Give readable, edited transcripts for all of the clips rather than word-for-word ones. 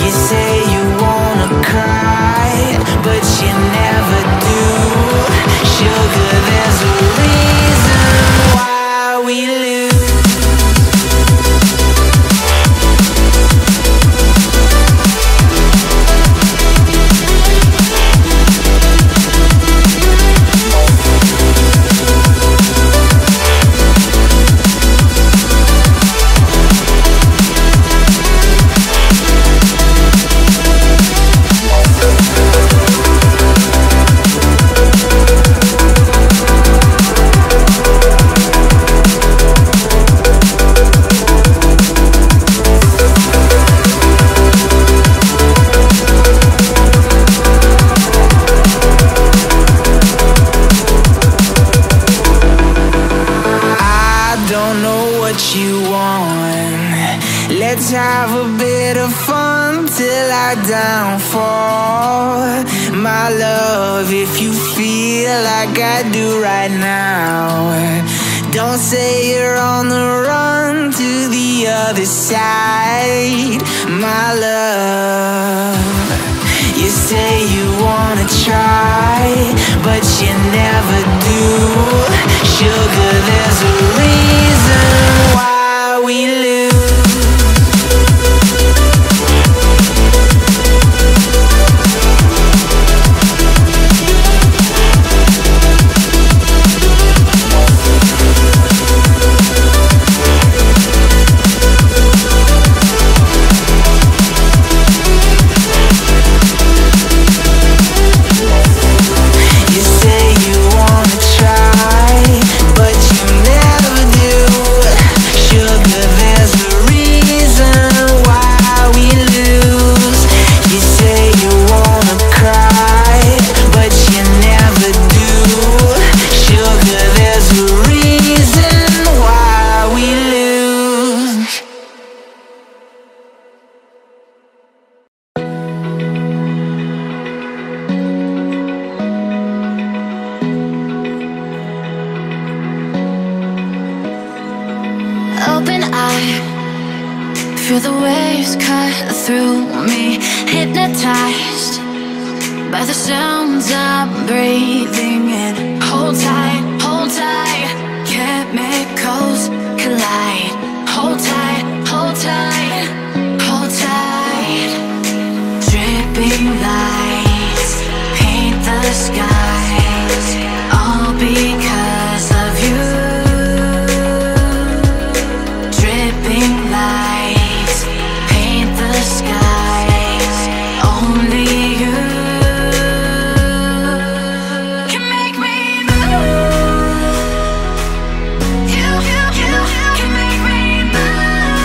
You say you wanna cry, but you never do. Sugar, there's a reason why we lose. Let's have a bit of fun till our downfall. My love, if you feel like I do right now, don't say you're on the run to the other side. My love, you say you wanna try, but you never do. Sugar, there's a reason why we lose. Feel the waves cut through me, hypnotized by the sounds I'm breathing in. Hold tight, chemicals collide. Hold tight, hold tight, hold tight. Dripping lights paint the skies, all because of you. Dripping lights paint the skies, only you can make me move. You can make me move.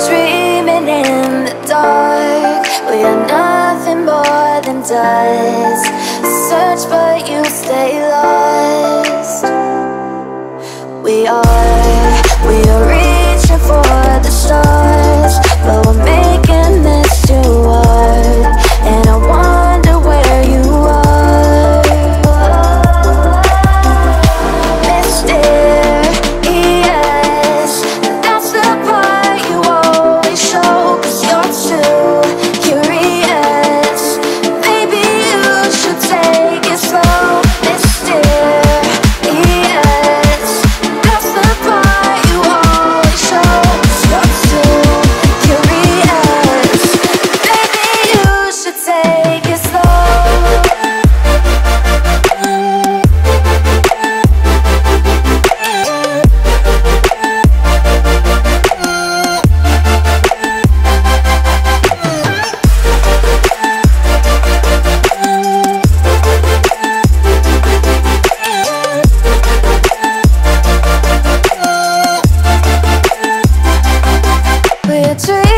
dreaming in the dark. We are nothing more than dust. Search but you stay lost. We are reaching for the stars, but we're making this too hard. And I wonder where you are. Mysterious, that's the part you always show. 'Cause you're too curious. Maybe you should take it slow. Mysterious, that's the part you always show. 'Cause you're too curious. Maybe you should take it slow. We're dreaming